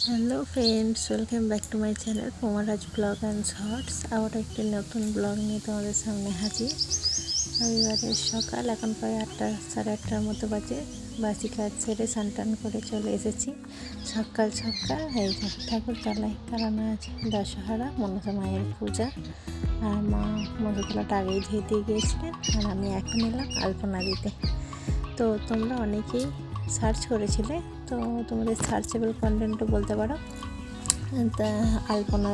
Hello friends, welcome back to my channel Pomaraj blog and shorts. আবার একটি নতুন blog নিয়ে তোমাদের সামনে হাজির। রবিবারের সকাল, এখন প্রায় 8টা সাড়ে 8টার মতো বাজে। বাসি কাজ সেরে স্নান করে চলে এসেছি সকাল সকাল। এই যে ঠাকুর তলায়, কারণ আজ দশহরা, মনসা মায়ের পূজা। আর মা মশাতলাটা আগেই ধুয়ে দিয়ে গিয়েছিলেন, আর আমি এখন এলাম আলপনা দিতে। তো তোমরা অনেকেই সার্চ করেছিলে, তো তোমাদের সার্চেবল কন্টেন্টও বলতে পারো। তা আলপনা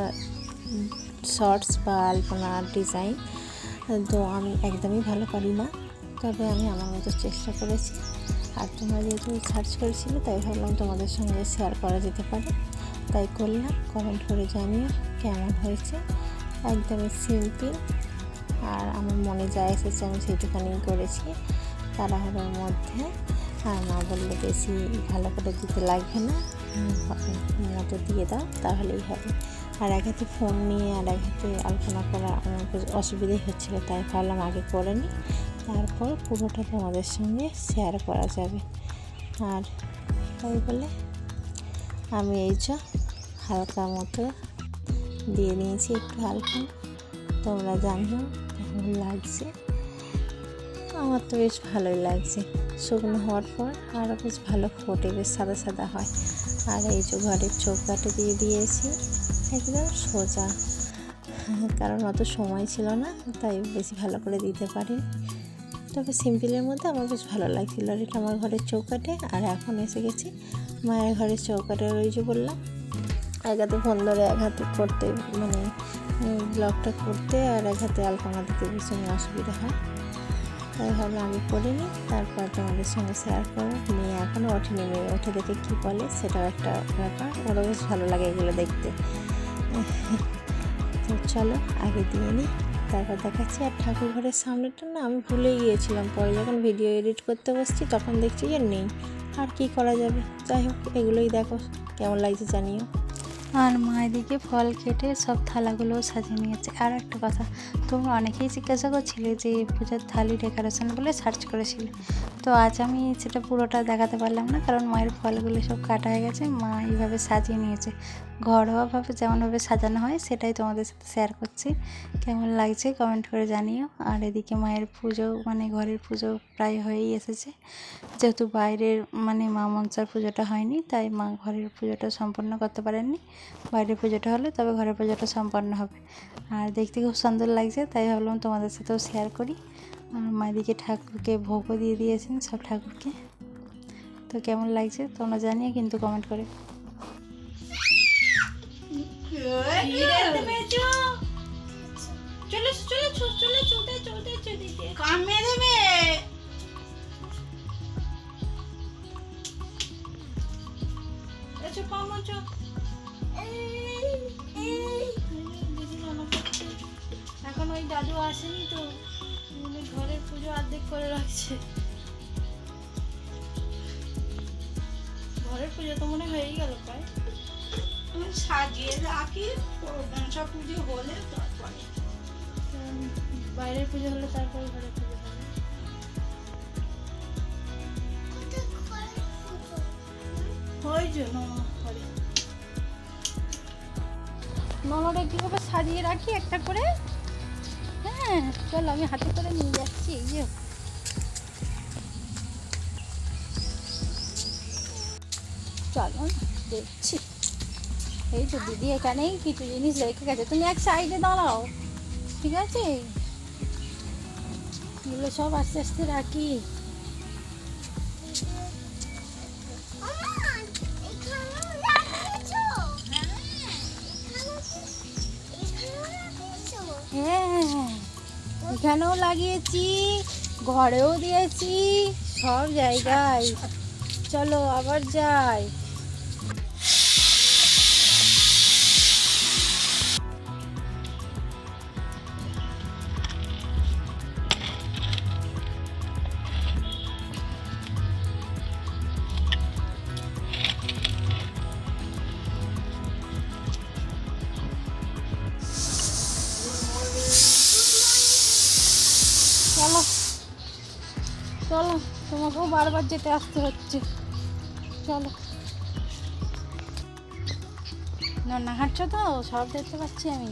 শর্টস বা আলপনা ডিজাইন তো আমি একদমই ভালো পারি না, তবে আমি আমার মতো চেষ্টা করেছি। আর তোমরা যেহেতু সার্চ করেছিলে, তাই ভাবলাম তোমাদের সঙ্গে শেয়ার করা যেতে পারে, তাই করলাম। কমেন্ট করে জানিও কেমন হয়েছে। একদমই সিম্পল, আর আমার মনে যা এসেছে আমি সেইটুখানি করেছি তাড়াহুড়োর মধ্যে। আর মা বললে বেশি ভালো করে দিতে লাগবে না, মতো দিয়ে দাও তাহলেই হবে। আর এক হাতে ফোন নিয়ে আর এক হাতে আলোচনা করা আমার অসুবিধাই হচ্ছিলো, তাই ভাবলাম আগে করে নিই, তারপর পুরোটা তোমাদের সঙ্গে শেয়ার করা যাবে। আর তাই বলে আমি এই যে হালকা মতো দিয়ে নিয়েছি একটু হালকা। তোমরা জানো কেমন লাগছে। আমার তো বেশ ভালোই লাগছে। শুকনো হওয়ার পর আরও বেশ ভালো ফোটে, বেশ সাদা সাদা হয়। আর এই যে ঘরের চৌকাঠে দিয়ে দিয়েছি একদম সোজা, কারণ অত সময় ছিল না, তাই বেশি ভালো করে দিতে পারি। তবে সিম্পলের মধ্যে আমার বেশ ভালো লাগছিল। আর এটা আমার ঘরের চৌকাঠে। আর এখন এসে গেছি মায়ের ঘরের চৌকাঠে। ওই যে বললাম, এক হাতে ফোন ধরে এক হাতে করতে, মানে ব্লগটা করতে, আর এক হাতে আলপনা দিতে ভীষণ অসুবিধা হয়। তাই ভাবলাম আমি করে নিই, তারপর তোমাদের সঙ্গে শেয়ার করবো। মেয়ে এখনও ওঠেনি, মেয়ে ওঠে দেখে কী বলে সেটাও একটা ব্যাপার। ওরও বেশ ভালো লাগে এগুলো দেখতে। তো চলো আগে দিয়ে নিই, তারপর দেখাচ্ছি। আর ঠাকুর ঘরের সামনেটা না আমি ভুলেই গিয়েছিলাম, পরে যখন ভিডিও এডিট করতে বসছি তখন দেখছি যে নেই। আর কি করা যাবে, যাই হোক এগুলোই দেখো কেমন লাগছে জানিও। আর মা এদিকে ফল কেটে সব থালাগুলোও সাজিয়ে নিয়েছে। আর একটা কথা, তোমরা অনেকেই জিজ্ঞাসা করছিলে যে পূজার থালি ডেকোরেশন বলে সার্চ করেছিলে। তো আজ আমি সেটা পুরোটা দেখাতে পারলাম না, কারণ মায়ের ফলগুলো সব কাটা হয়ে গেছে। মা এইভাবে সাজিয়ে নিয়েছে, ঘরোয়াভাবে যেমনভাবে সাজানো হয় সেটাই তোমাদের সাথে শেয়ার করছি। কেমন লাগছে কমেন্ট করে জানিও। আর এদিকে মায়ের পুজো, মানে ঘরের পুজো প্রায় হয়েই এসেছে। যেহেতু বাইরের মানে মা মনসার পুজোটা হয়নি, তাই মা ঘরের পুজোটা সম্পন্ন করতে পারেননি। বাইরের পুজোটা হলে তবে ঘরের পুজোটা সম্পন্ন হবে। আর দেখতে খুব সুন্দর লাগছে, তাই ভাবলাম তোমাদের সাথেও শেয়ার করি। আর মায়েদিকে ঠাকুরকে ভোগও দিয়ে দিয়েছেন সব ঠাকুরকে। তো কেমন লাগছে তোমরা জানিয়ে কিন্তু কমেন্ট করে। এখন ওই দাদু আসেনি তো, ঘরের পুজো অর্ধেক করে রাখছে। ঘরের পুজো তো মনে হয়েই গেল প্রায়। সাজিয়ে রাখি মনসা পুজো হলে তারপরে বাইরের পুজো হলে তারপরে ঘরের পুজো হবে। ওই জন্য করে ননটা কীভাবে সাজিয়ে রাখি একটা করে। হ্যাঁ চলো, আমি হাতে করে নিয়ে যাচ্ছি। এই যে চলো দেখছি। এই তো দিদি এখানেই কিছু জিনিস রেখে গেছে, তুমি এক সাইডে দাঁড়াও, ঠিক আছে? এগুলো সব আস্তে আস্তে রাখি। হ্যাঁ এখানেও লাগিয়েছি, ঘরেও দিয়েছি, সব জায়গায়। চলো আবার যাই। চলো চলো, তোমাকেও বারবার যেতে আসতে হচ্ছে। চলো। না হাঁটছো তো, সব দেখতে পাচ্ছি আমি।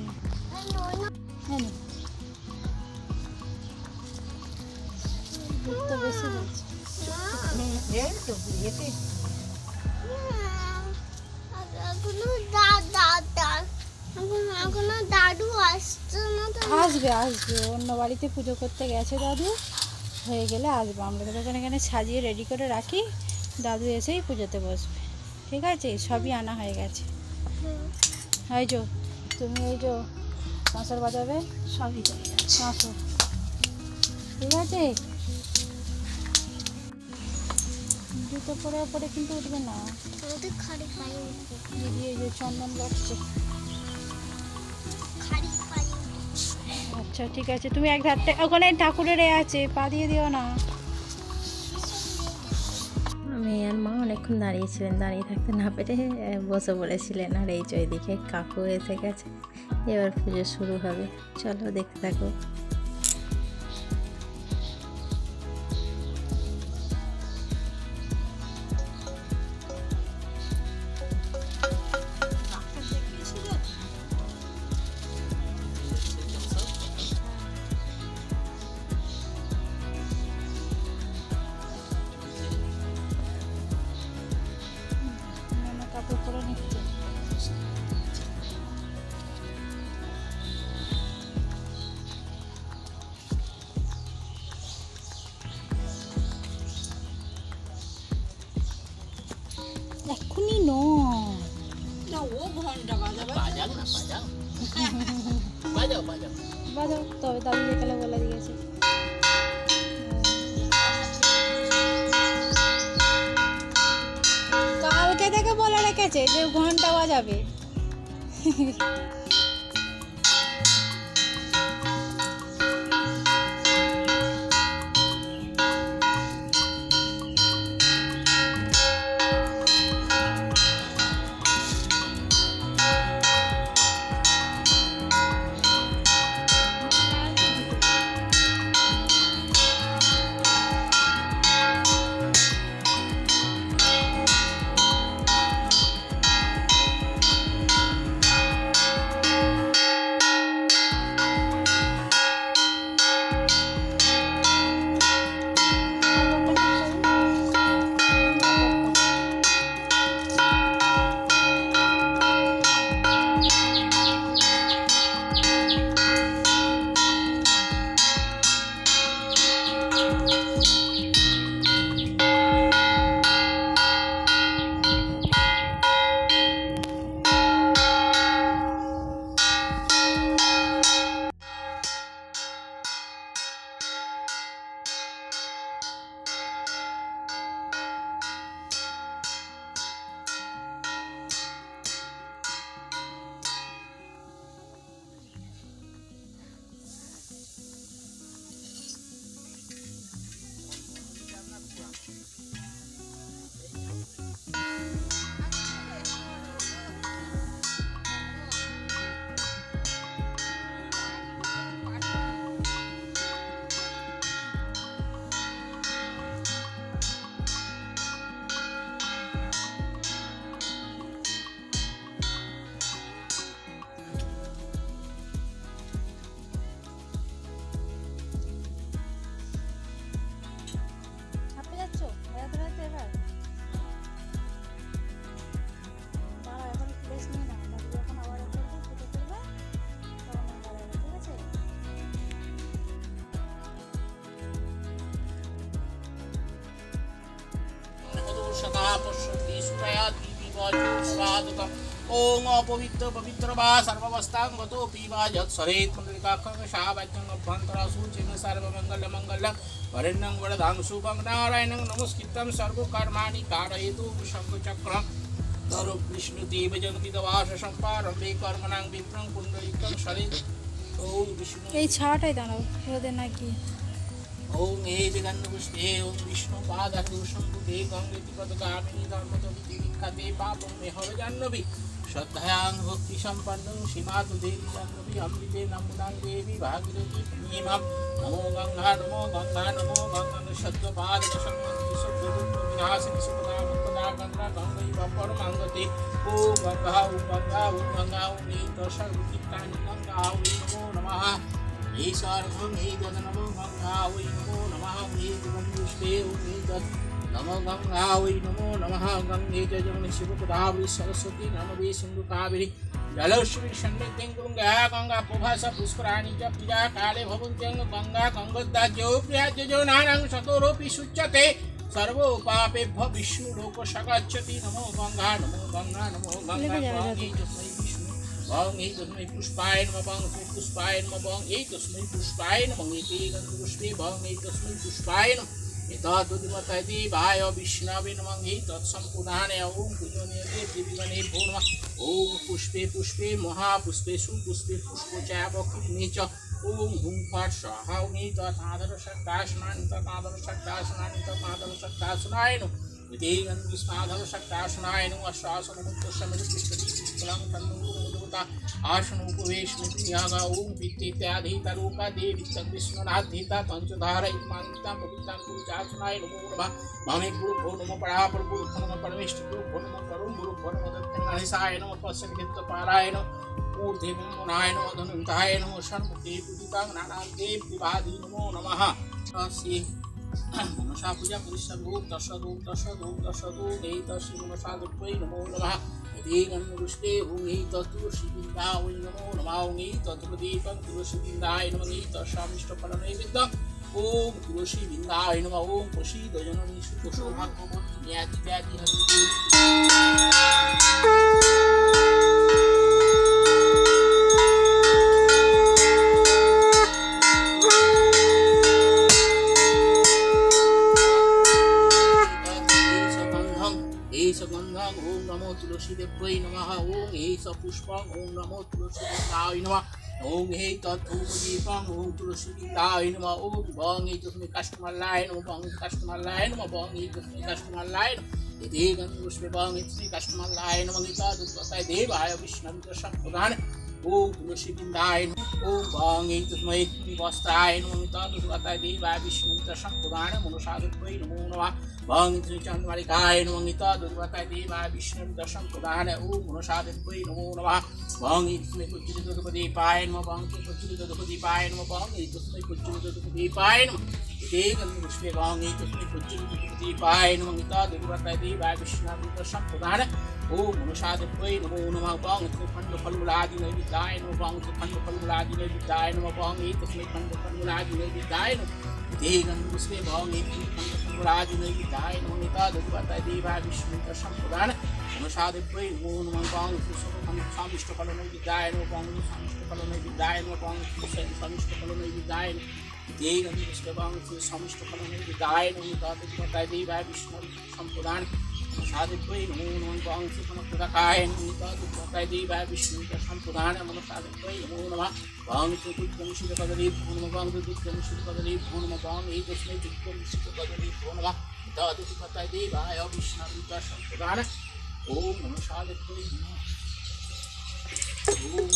এই নে। দুধ তো বেশি হয়েছে। এই তো বিয়েতে এখনো দাদু আসছে না তো। আসবে অন্য বাড়িতে পুজো করতে গেছে দাদু, হয়ে গেলে আসবে। আমরা তো তখন এখানে সাজিয়ে রেডি করে রাখি, দাদু এসেই পুজোতে বসবে। ঠিক আছে, সবই আনা হয়ে গেছে। এই যো তুমি এই যো কাঁসর বাজাবে, সবই হয়ে যাচ্ছে। কাঁসর, ঠিক আছে। জুতো পরে পরে কিন্তু উঠবে না। আমাদের খাড়ি পায়ে উঠবে, দিদি এই যে চন্দন বাড়ছে। খাড়ি পায়ে উঠবে। আচ্ছা ঠিক আছে, তুমি এক ধারটা ওখানে ঠাকুরের এ আছে, পা দিয়ে দিও না। মেয়ে আর মা অনেকক্ষণ দাঁড়িয়েছিলেন, দাঁড়িয়ে থাকতে না পেরে বসে পড়েছিলেন। আর এই যে এদিকে কাকু এসে গেছে, এবার পুজো শুরু হবে। চলো দেখতে থাকো। ডাক্তার দেখিয়েছিল? কাপড় পরে নিচ্ছে। এক্ষুনি নয়, না ও ঘন্টা বাজাবে। বাজাও, তবে দাদু যেখানে বলে দিয়েছে। কালকে থেকে বলে রেখেছে যে ঘন্টা বাজাবে। হাঁপে যাচ্ছ বেড়াতে বেড়াতে এবার? দাঁড়াও, এখন একটু রেস্ট নিয়ে নাও। দাদু যখন আবার করবে, পুজো করবে, তখন দাঁড়াবে, ঠিক আছে? ओम अपवित्र पवित्र वा सर्वावस्थां गतो पीवा यत् सरेत् पुंडरीकाक्षं शावाच्यं अभ्यन्तरा सूचिं सर्वमंगल मंगलम वरेण्यं वरदां शुभं नारायणं नमस्कृतं सर्वकर्माणि कारयतु शंखचक्रं धरो विष्णुदेव जगदिदवास सम्पारम्भे कर्मणां विप्रं पुंडरीकं सरेत् ओम विष्णु এই ছাওয়াটাই দাঁড়াও, রোদে নাকি। ओम हे जगन्नपुष्टे ओम विष्णु पादार दुष्टं बुद्धे गंगेति पदगामिनी धर्मतो विधिविख्याते पापं मे हर जाह्नवी श्रद्धायां भक्ति सम्पन्नं श्रीमातु देवी जाह्नवी अमृते नमुनां देवी भागीरथी पुण्यमां नमो गंगा नमो सत्वपाद संगति सत्वदुःख विनाशिनी सुपदा गंगा गंगैव परमांगते ओम गंगा ओम गंगा ओम सर्वचित्तानि गंगा वै नमो नमः हे सर्वं हे तद नमो गंगा वै नमो नमः हे दिवं पुष्पे हे तद नमो गंगा वै नमो नमः गंगे च जमुने शिवपदावली सरस्वती नर्मदे सिंधु कावेरी जलश्री सन्निधिं गंगा गंगा प्रभास पुष्कराणि च पूजा काले भवन्त्यं गंगा गंगोदाज्यो प्रियाज्यो नानां शतोरोपि शुच्यते सर्वो पापेभ्यो विष्णु लोक सगच्छति नमो गंगा नमो गंगा गंगे तस्मै विष्णु बं ए तस्मै पुष्पाय नमः बं पुष्पाय नमः बं ए तस्मै पुष्पाय नमः इति गन्धपुष्पे बं ए तस्मै पुष्पाय नमः एतद् देवाय विष्णवे नमः तत्सम्पूर्णाय ओम पूजनीय देवीगणे पूर्णः ओम पुष्पे पुष्पे महापुष्पे सुपुष्पे पुष्पोचावकिने च ओम हुं फट् स्वाहा ओम तदादर शक्तासनानि तदादर शक्तासनानि तदादर शक्तासनाय नमः इति गन्धपुष्पादर शक्तासनाय नमः श्वासनमुत्तरसमितिष्ठति फलं तन्नुमुदुता आसनोपवेशमित्यागा ओम पित्तित्याधितरूपा देवी तद्विष्णुनाधिता पंचधारयितमान्विता पवित्रां पूजार्चनाय नमो नमः मामे गुरुभ्यो नमः परापरगुरुभ्यो नमः परमेष्ठिगुरुभ्यो नमः करुणगुरुभ्यो नमः दत्तगणेशाय नमः पश्चिमनित्यपाराय नमः ऊर्ध्वमुनाय नमः धनुन्ताय नमः षण्मुखे पूजितां नानान्ते विवादी नमो नमः श्री मनसा पूजा परिषदो दशदो एतस्य मनसा दुर्वै नमो नमः देगन्पुष्पे ॐ तत्तुलसीबिन्दा वै नमो नमः ॐ तत्त्वदीपं तुलसीबिन्दाय नमः तस्यामिष्टफलनैवेद्यम् ॐ तुलसीबिन्दाय नमः ॐ प्रसीदजननी सुखशोभात्मवती न्यातिव्याधि गंधं ओम नमो तुलसी देव्यै नमः ओम एष पुष्पं ओम नमो तुलसीदेवाय नमः ओम हे तत्धूपदीपं ओम तुलसीदेवाय नमः ओम बं हे तस्मै काष्ठमालाय नमः बं काष्ठमालाय नमः बं हे तस्मै काष्ठमालाय नमः इति गन्धपुष्पे बं हे तस्मै काष्ठमालाय नमः तद्वताय देवाय विष्णवे सम्प्रदान ओम तुलसीबिन्दाय नमः ओम बं हे तस्मै वस्त्राय नमः तद्वताय देवाय विष्णवे सम्प्रदान मनसादेव्यै नमो नमः भंग चंद्रमालिकाय नमः तद्वताय देवाय विष्णवे सम्प्रदान ओम मनसादेव्यै नमो नमः भंग तस्मै कुज्जितदीपाय नमः भंग कुज्जितदीपाय नमः भंग तस्मै कुज्जितदीपाय नमः इति गन्धपुष्पे भंग तस्मै कुज्जितदीपाय नमः तद्वताय देवाय विष्णवे सम्प्रदान ओम मनसादेव्यै नमो नमः भंग खण्डफलमुलादि नैवेद्याय नमः भंग खण्डफलमुलादि नैवेद्याय नमः भंग तस्मै खण्डफलमुलादि नैवेद्याय नमः इति गन्धपुष्पे भंग खण्डफलमुलादि नैवेद्याय नमः तद्वताय देवाय विष्णवे सम्प्रदान मनसादेव्यै नमो नमः भंग समिष्टफलनैवेद्याय नमः भंग समिष्टफलनैवेद्याय नमः भंग समिष्टफलनैवेद्याय इति गन्धपुष्पे भंग समिष्टफलनैवेद्याय नमः तद्वताय देवाय विष्णवे सम्प्रदान मनसादेव्यै नमो नमः भंग सुखमप्रदाय नमः तद्वताय देवाय विष्णवे सम्प्रदान मनसादेव्यै नमो नमः भंग दुर्गमशिवपदवी नमः भंग दुर्गमशिवपदवी नमः भंग तस्मै दुर्गमशिवपदवी नमः तद्वताय देवाय विष्णवे सम्प्रदान ओम मनसादेव्यै नमः ओम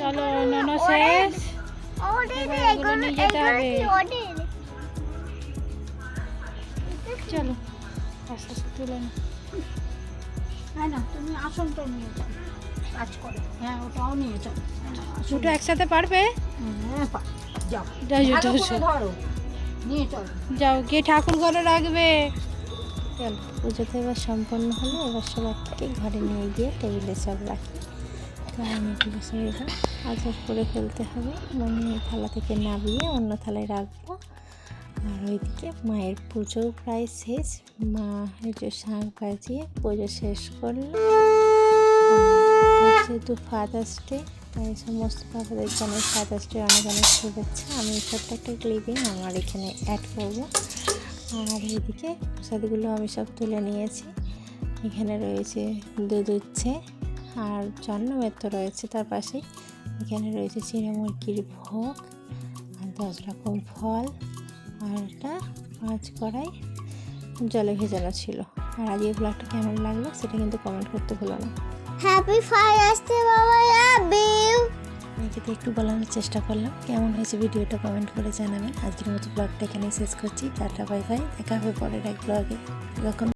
চলো ননো শেষ এবার এগুলো নিয়ে যেতে হবে চলো আস্তে আস্তে তুলে নো হ্যাঁ না তুমি আসনটা নিয়ে যাও কাজ করো হ্যাঁ ওটাও নিয়ে যাও দুটো একসাথে পারবে হ্যাঁ যাও যাও ভালো করে ধরো নিয়ে চলো যাও গিয়ে ঠাকুর ঘরে রাখবে চল পুজো তো এবার সম্পন্ন হলো, এবার সবাইকে ঘরে নিয়ে গিয়ে টেবিলে সব রাখি। তাই আমি গ্রসারিটা আচার করে ফেলতে হবে, মানে থালা থেকে নামিয়ে অন্য থালায় রাখবো। আর ওইদিকে মায়ের পুজোও প্রায় শেষ, মা এই যে শাক ভাজিয়ে পুজো শেষ করলো। যেহেতু ফাদার্স ডে, তাই সমস্ত বাবাদের জানাই ফাদার্স ডে অনেক অনেক শুভেচ্ছা। আমি ছোট্ট একটা ক্লিপিং আমার এখানে অ্যাড করব। আর এইদিকে প্রসাদগুলো আমি সব তুলে নিয়েছি। এখানে রয়েছে দুধ উচ্ছে আর জন্মমের তো রয়েছে, তার পাশে এখানে রয়েছে চিড়ে মুরগির ভোগ আর 10 রকম ফল, আর একটা 5 কড়াই জলে ভেজানো ছিল। আর আজকের ব্লগটা কেমন লাগলো সেটা কিন্তু কমেন্ট করতে ভুলো না। হ্যাপি ফাদার্স ডে বাবা, লাভ ইউ। আপনাকে একটু বলার চেষ্টা করলাম, কেমন হয়েছে ভিডিওটা কমেন্ট করে জানাবেন। আজকের মতো ব্লগটা এখানেই শেষ করছি। টাটা বাই বাই, দেখা হবে পরের এক ব্লগে। যখন